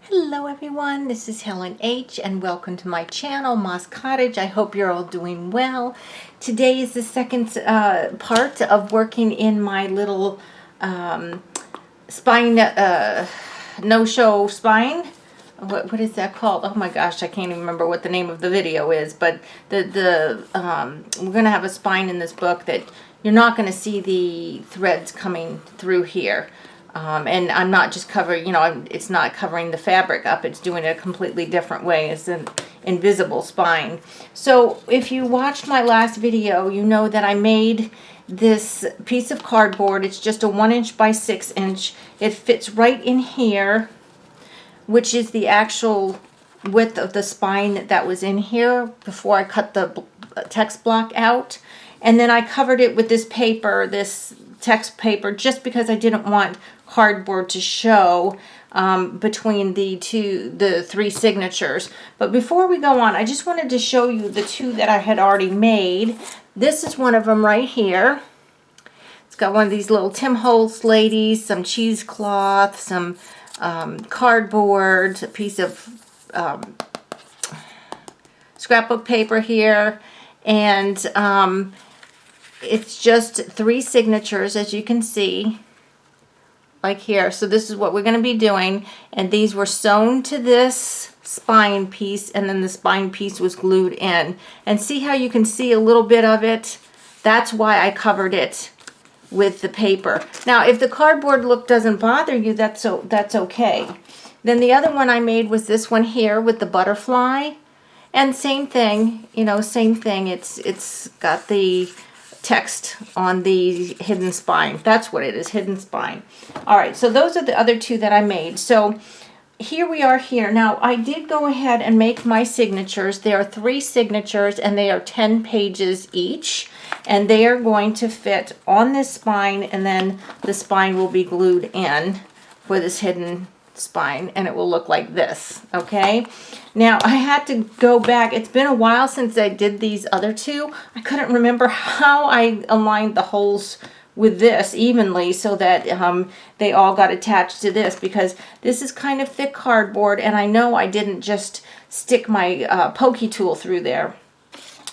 Hello everyone, this is Helen H. and welcome to my channel, Moss Cottage. I hope you're all doing well. Today is the second part of working in my little spine, no-show spine. What is that called? Oh my gosh, I can't even remember what the name of the video is, but we're going to have a spine in this book that you're not going to see the threads coming through here. And I'm not just covering, it's not covering the fabric up. It's doing it a completely different way. It's an invisible spine. So if you watched my last video, you know that I made this piece of cardboard. It's just a 1" by 6". It fits right in here, which is the actual width of the spine that was in here before I cut the text block out. And then I covered it with this paper, this text paper, just because I didn't want cardboard to show between the three signatures. But before we go on, I just wanted to show you the two that I had already made. This is one of them right here. It's got one of these little Tim Holtz ladies, some cheesecloth, some cardboard, a piece of scrapbook paper here, and it's just 3 signatures, as you can see, like here. So this is what we're going to be doing, and these were sewn to this spine piece, and then the spine piece was glued in. And see how you can see a little bit of it? That's why I covered it with the paper. Now, if the cardboard look doesn't bother you, that's okay. Then the other one I made was this one here with the butterfly, and same thing, same thing. It's got the text on the hidden spine. That's what it is, hidden spine. All right, so those are the other two that I made. So here we are here. Now, I did go ahead and make my signatures. There are 3 signatures, and they are 10 pages each, and they are going to fit on this spine, and then the spine will be glued in for this hidden spine, and it will look like this. Okay, now I had to go back. It's been a while since I did these other two. I couldn't remember how I aligned the holes with this evenly so that they all got attached to this, because this is kind of thick cardboard, and I know I didn't just stick my pokey tool through there.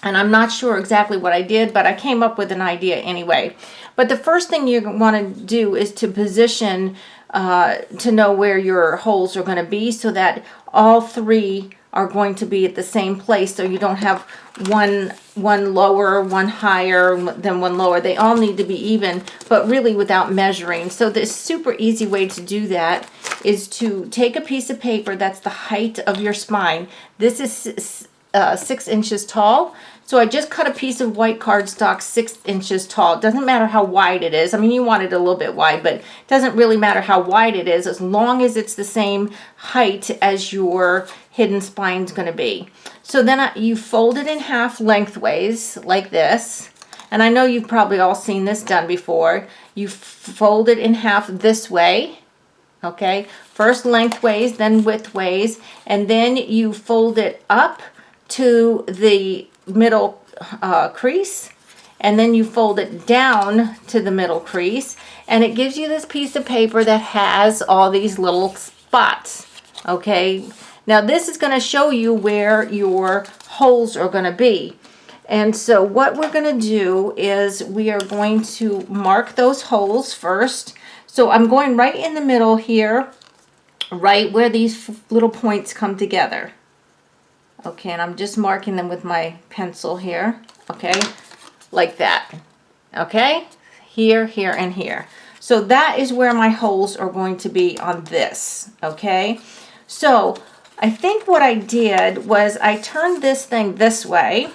And I'm not sure exactly what I did, but I came up with an idea anyway. But the first thing you want to do is to position to know where your holes are going to be, so that all 3 are going to be at the same place, so you don't have one lower, one higher, then one lower. They all need to be even, but really without measuring. So the super easy way to do that is to take a piece of paper that's the height of your spine. This is 6 inches tall. So I just cut a piece of white cardstock 6 inches tall. It doesn't matter how wide it is. I mean, you want it a little bit wide, but it doesn't really matter how wide it is, as long as it's the same height as your hidden spine's going to be. So then you fold it in half lengthways like this. And I know you've probably all seen this done before. You fold it in half this way. Okay, first lengthways, then widthways, and then you fold it up to the middle crease, and then you fold it down to the middle crease, and it gives you this piece of paper that has all these little spots. Okay, now this is going to show you where your holes are going to be. And so what we're going to do is we are going to mark those holes first. So I'm going right in the middle here, right where these little points come together. Okay, and I'm just marking them with my pencil here, okay, like that, okay, here, here, and here. So that is where my holes are going to be on this, okay. So I think what I did was I turned this thing this way,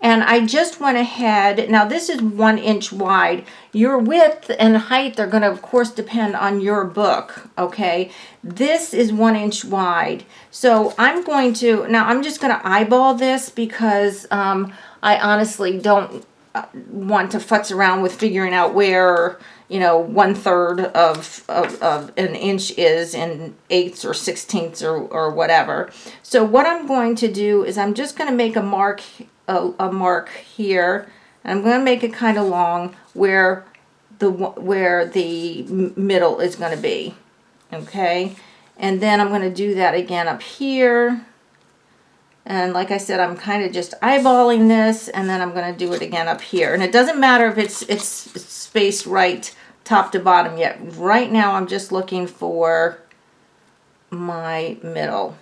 and I just went ahead. Now this is 1 inch wide. Your width and height are going to, of course, depend on your book, okay? This is 1 inch wide. So I'm just going to eyeball this, because I honestly don't want to futz around with figuring out where, 1/3 of an inch is in 8ths or 16ths or whatever. So what I'm going to do is I'm just going to make a mark here. I'm going to make it kind of long where the middle is going to be. Okay, And then I'm going to do that again up here. And like I said, I'm kind of just eyeballing this, and then I'm going to do it again up here. And it doesn't matter if it's spaced right top to bottom yet. Right now I'm just looking for my middle.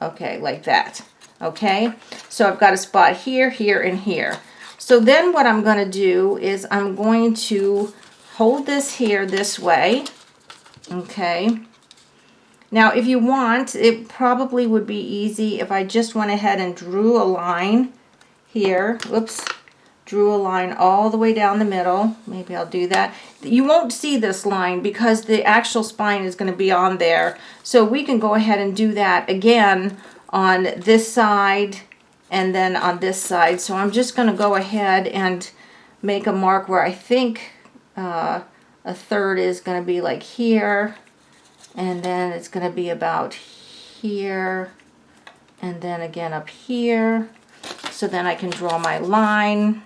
Okay, like that. Okay, so I've got a spot here, here, and here. So then what I'm going to do is I'm going to hold this here this way. Okay. Now, if you want, it probably would be easy if I just went ahead and drew a line here. Whoops. Drew a line all the way down the middle. Maybe I'll do that. You won't see this line because the actual spine is going to be on there. So we can go ahead and do that again on this side and then on this side. So I'm just going to go ahead and make a mark where I think a third is going to be like here. And then it's going to be about here, and then again up here. So then I can draw my line,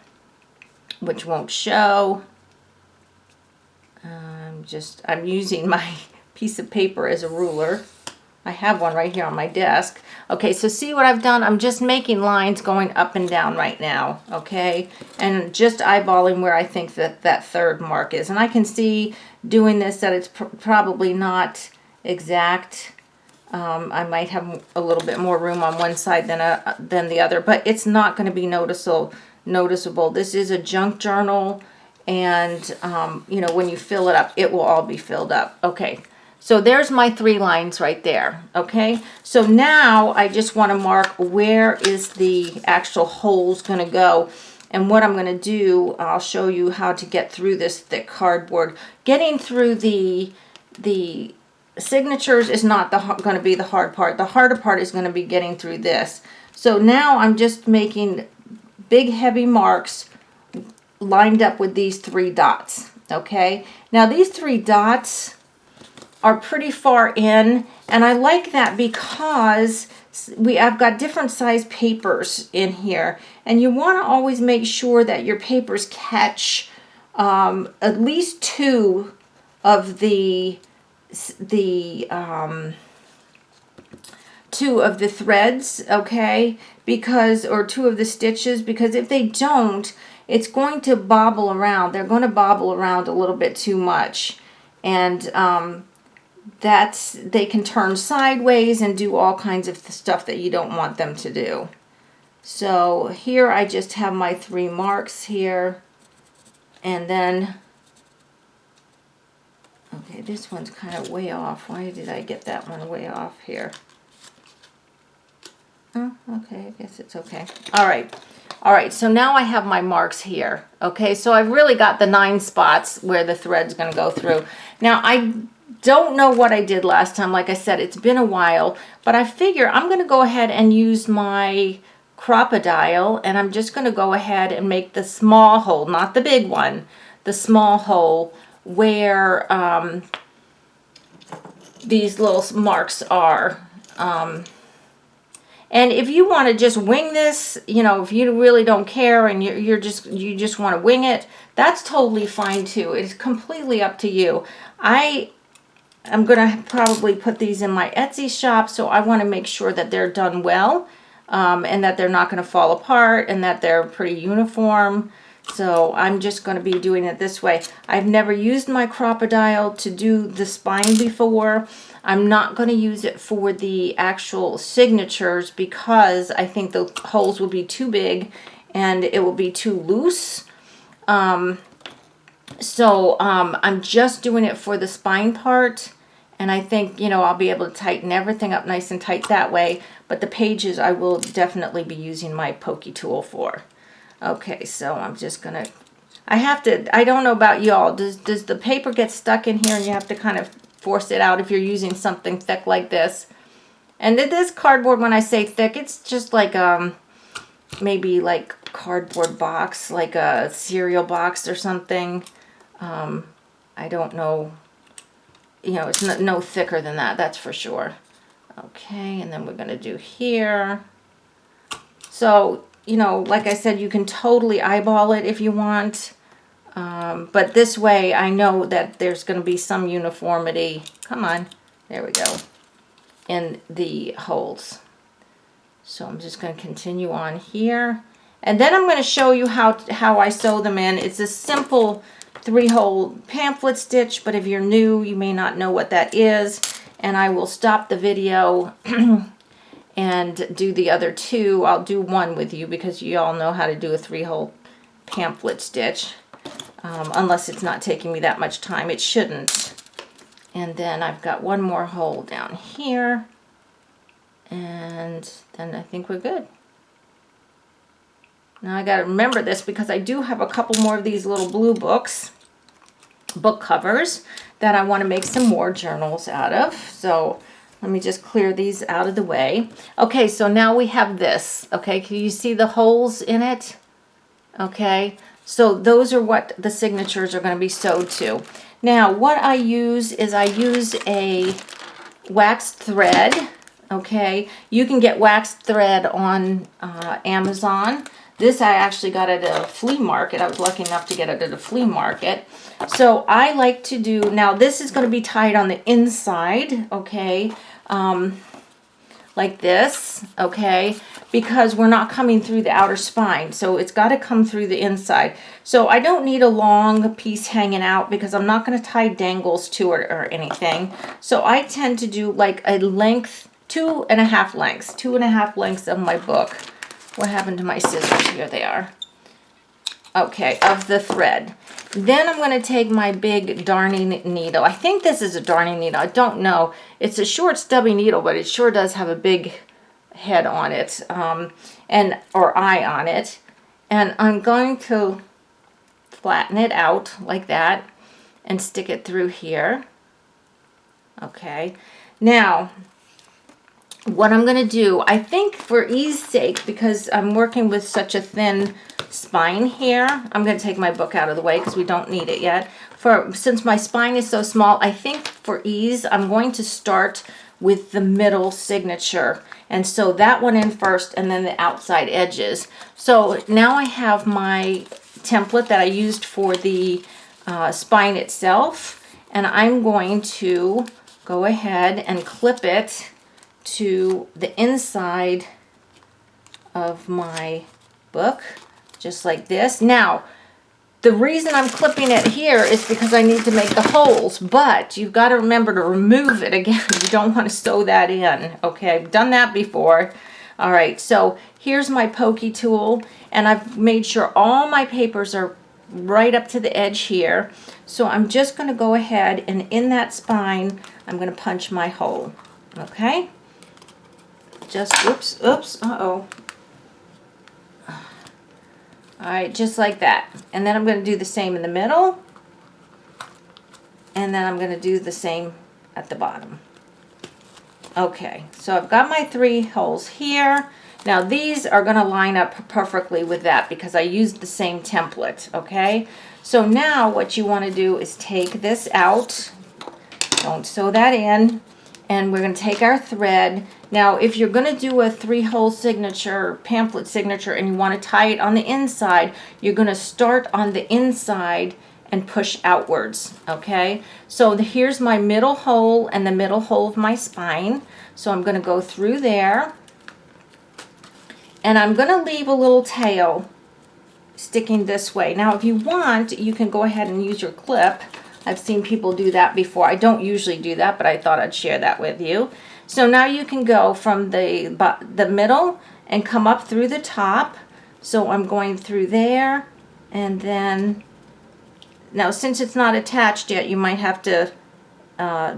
which won't show. I'm using my piece of paper as a ruler. I have one right here on my desk. Okay, so see what I've done? I'm just making lines going up and down right now, okay? And just eyeballing where I think that third mark is. And I can see doing this that it's probably not exact. I might have a little bit more room on one side than the other, but it's not going to be noticeable. This is a junk journal, and you know, when you fill it up, it will all be filled up. Okay, so there's my 3 lines right there. Okay, so now I just want to mark where is the actual holes going to go. And what I'm going to do, I'll show you how to get through this thick cardboard. Getting through the signatures is not going to be the hard part. The harder part is going to be getting through this. So now I'm just making big heavy marks lined up with these 3 dots. Okay, now these 3 dots are pretty far in, and I like that because I've got different size papers in here, and you want to always make sure that your papers catch at least 2 of the 2 of the threads, okay, because, or 2 of the stitches, because if they don't, it's going to bobble around. They're going to bobble around a little bit too much, and they can turn sideways and do all kinds of stuff that you don't want them to do. So here I just have my 3 marks here, and then okay, this one's kind of way off. Why did I get that one way off here? Oh, okay, I guess it's okay. All right, so now I have my marks here. Okay, so I've really got the 9 spots where the thread's going to go through. Now, I don't know what I did last time. Like I said, it's been a while, but I figure I'm going to go ahead and use my Crop-A-Dile, and I'm just going to go ahead and make the small hole, not the big one, the small hole where these little marks are. And if you want to just wing this, you know, if you really don't care and you just want to wing it, that's totally fine too. It's completely up to you. I'm going to probably put these in my Etsy shop, so I want to make sure that they're done well, and that they're not going to fall apart, and that they're pretty uniform. So I'm just going to be doing it this way. I've never used my Crop-A-Dile to do the spine before. I'm not going to use it for the actual signatures because I think the holes will be too big and it will be too loose. I'm just doing it for the spine part. And I think, you know, I'll be able to tighten everything up nice and tight that way. But the pages I will definitely be using my pokey tool for. Okay, so I'm just going to, I don't know about y'all. Does the paper get stuck in here and you have to kind of force it out if you're using something thick like this? And this cardboard, when I say thick, it's just like maybe like cardboard box, like a cereal box or something. I don't know. You know, it's no thicker than that, that's for sure. Okay, and then we're going to do here. So, you know, like I said, you can totally eyeball it if you want. But this way, I know that there's going to be some uniformity. Come on. There we go. in the holes. So I'm just going to continue on here. And then I'm going to show you how I sew them in. It's a simple 3-hole pamphlet stitch, but if you're new, you may not know what that is. And I will stop the video and do the other 2. I'll do one with you because you all know how to do a 3-hole pamphlet stitch. Unless it's not taking me that much time. It shouldn't. And then I've got one more hole down here. And then I think we're good. Now I got to remember this because I do have a couple more of these little blue book covers that I want to make some more journals out of. So let me just clear these out of the way. Okay, so now we have this. Okay, can you see the holes in it? Okay, so those are what the signatures are going to be sewed to. Now what I use is I use a waxed thread. Okay, you can get waxed thread on Amazon. This I actually got at a flea market. I was lucky enough to get it at a flea market. So I like to do, now this is going to be tied on the inside, okay, like this, okay, because we're not coming through the outer spine. So it's got to come through the inside. So I don't need a long piece hanging out because I'm not going to tie dangles to it or anything. So I tend to do like a length, 2.5 lengths, 2.5 lengths of my book. What happened to my scissors? Here they are. Okay, of the thread. Then I'm going to take my big darning needle. I think this is a darning needle. I don't know. It's a short stubby needle, but it sure does have a big head on it, or eye on it. And I'm going to flatten it out like that and stick it through here. Okay. Now, what I'm going to do, I think for ease sake, because I'm working with such a thin spine here, I'm going to take my book out of the way because we don't need it yet. Since my spine is so small, I think for ease, I'm going to start with the middle signature and sew that one in first and then the outside edges. So now I have my template that I used for the spine itself, and I'm going to go ahead and clip it to the inside of my book, just like this. Now, the reason I'm clipping it here is because I need to make the holes, but you've got to remember to remove it again. You don't want to sew that in, okay? I've done that before. All right, so here's my pokey tool, and I've made sure all my papers are right up to the edge here. So I'm just going to go ahead and in that spine, I'm going to punch my hole, okay? Just, oops, uh-oh. All right, just like that. And then I'm going to do the same in the middle. And then I'm going to do the same at the bottom. Okay, so I've got my 3 holes here. Now these are going to line up perfectly with that because I used the same template, okay? So now what you want to do is take this out. Don't sew that in. And we're going to take our thread. Now, if you're going to do a 3-hole signature, pamphlet signature, and you want to tie it on the inside, you're going to start on the inside and push outwards, okay? So here's my middle hole and the middle hole of my spine. So I'm going to go through there. And I'm going to leave a little tail sticking this way. Now, if you want, you can go ahead and use your clip. I've seen people do that before. I don't usually do that, but I thought I'd share that with you. So now you can go from the middle and come up through the top. So I'm going through there, and then, now since it's not attached yet, you might have to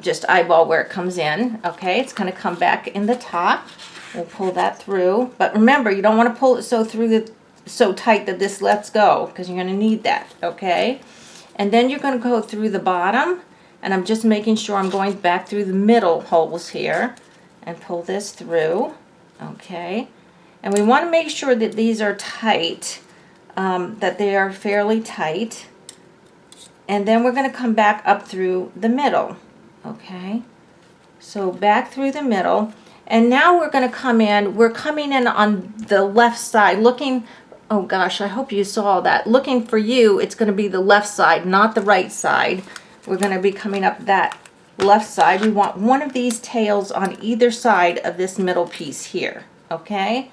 just eyeball where it comes in. Okay, it's going to come back in the top. We'll pull that through. But remember, you don't want to pull it so tight that this lets go, because you're going to need that, okay? And then you're going to go through the bottom, and I'm just making sure I'm going back through the middle holes here and pull this through, okay? And we want to make sure that these are tight, that they are fairly tight. And then we're going to come back up through the middle, okay? So back through the middle. And now we're going to come in, we're coming in on the left side, looking, oh gosh, I hope you saw that. Looking for you, it's going to be the left side, not the right side. We're going to be coming up that left side. We want one of these tails on either side of this middle piece here, okay?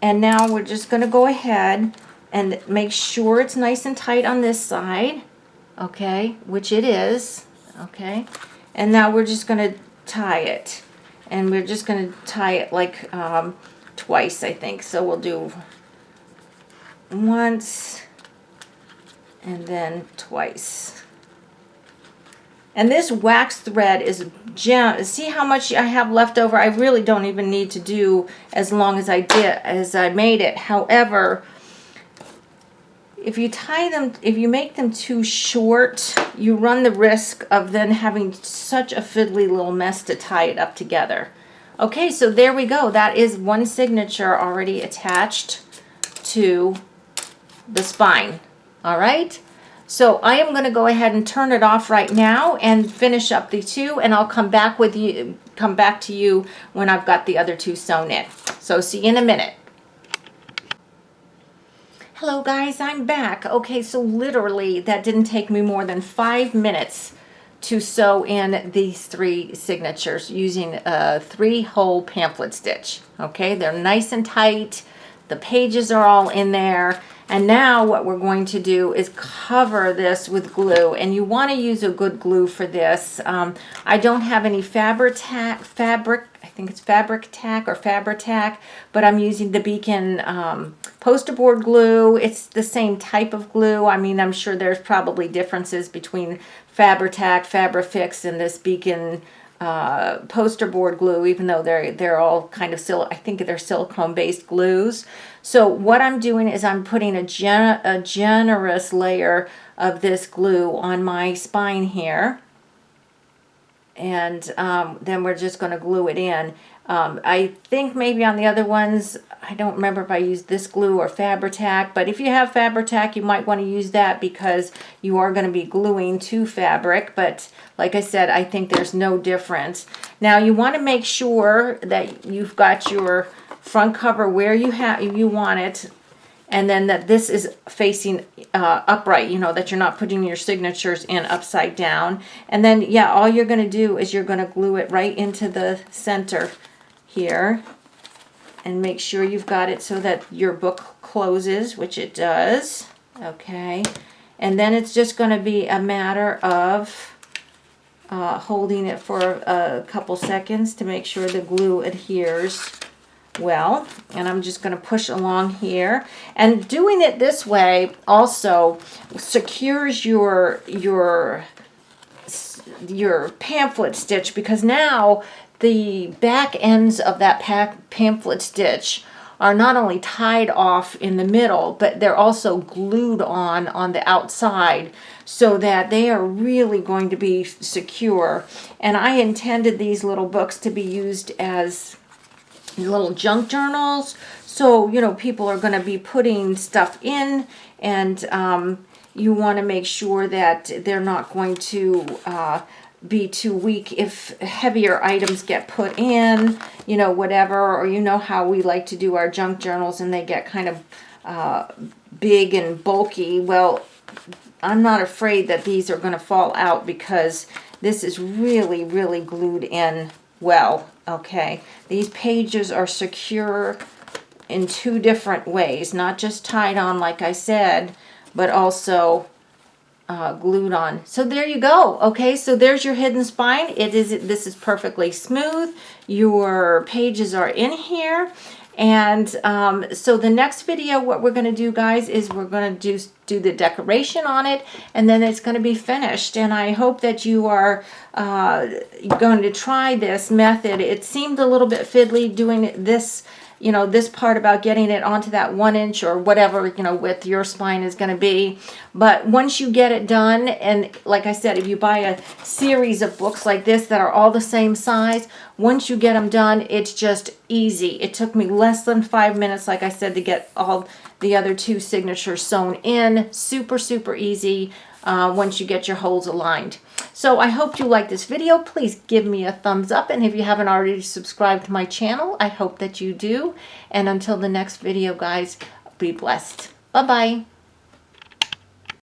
And now we're just going to go ahead and make sure it's nice and tight on this side, okay, which it is, okay? And now we're just going to tie it. And we're just going to tie it like twice, I think. So we'll do once and then twice. And this wax thread is see how much I have left over? I really don't even need to do as long as I made it. However, if you tie them, if you make them too short, you run the risk of then having such a fiddly little mess to tie it up together. Okay, so there we go. That is one signature already attached to the spine. All right. So I am going to go ahead and turn it off right now and finish up the two, and I'll come back to you when I've got the other two sewn in. So see you in a minute. Hello guys, I'm back. Okay, so literally that didn't take me more than 5 minutes to sew in these 3 signatures using a 3-hole pamphlet stitch. Okay, they're nice and tight. The pages are all in there. And now what we're going to do is cover this with glue, and you want to use a good glue for this. I don't have any fabric, I think it's fabric tack or Fabri-Tac, but I'm using the Beacon poster board glue. It's the same type of glue. I mean, I'm sure there's probably differences between Fabri-Tac, Fabri-Fix, and this Beacon poster board glue, even though they're all kind of I think they're silicone based glues. So what I'm doing is I'm putting a generous layer of this glue on my spine here, and then we're just going to glue it in. I think maybe on the other ones, I don't remember if I used this glue or Fabri-Tac, but if you have Fabri-Tac, you might want to use that because you are going to be gluing to fabric. But like I said, I think there's no difference. Now you want to make sure that you've got your front cover where you want it, and then that this is facing upright, you know, that you're not putting your signatures in upside down. And then, yeah, all you're going to do is you're going to glue it right into the center here, and make sure you've got it so that your book closes, which it does. Okay, and then it's just going to be a matter of holding it for a couple seconds to make sure the glue adheres well. And I'm just going to push along here, and doing it this way also secures your pamphlet stitch, because now the back ends of that pamphlet stitch are not only tied off in the middle, but they're also glued on the outside, so that they are really going to be secure. And I intended these little books to be used as little junk journals. So, you know, people are going to be putting stuff in, and you want to make sure that they're not going to be too weak if heavier items get put in, you know, whatever. Or you know how we like to do our junk journals and they get kind of big and bulky. Well, I'm not afraid that these are going to fall out, because this is really, really glued in well. Okay, these pages are secure in 2 different ways, not just tied on like I said, but also glued on. So there you go. Okay, so there's your hidden spine. This is perfectly smooth. Your pages are in here. And so the next video, what we're going to do, guys, is we're going to do the decoration on it, and then it's going to be finished. And I hope that you are going to try this method. It seemed a little bit fiddly doing this, you know, this part about getting it onto that 1 inch or whatever, you know, width your spine is going to be. But once you get it done, and like I said, if you buy a series of books like this that are all the same size, once you get them done, it's just easy. It took me less than 5 minutes, like I said, to get all the other 2 signatures sewn in. Super, super easy once you get your holes aligned. So I hope you like this video. Please give me a thumbs up, and if you haven't already subscribed to my channel, I hope that you do. And until the next video, guys, be blessed. Bye-bye.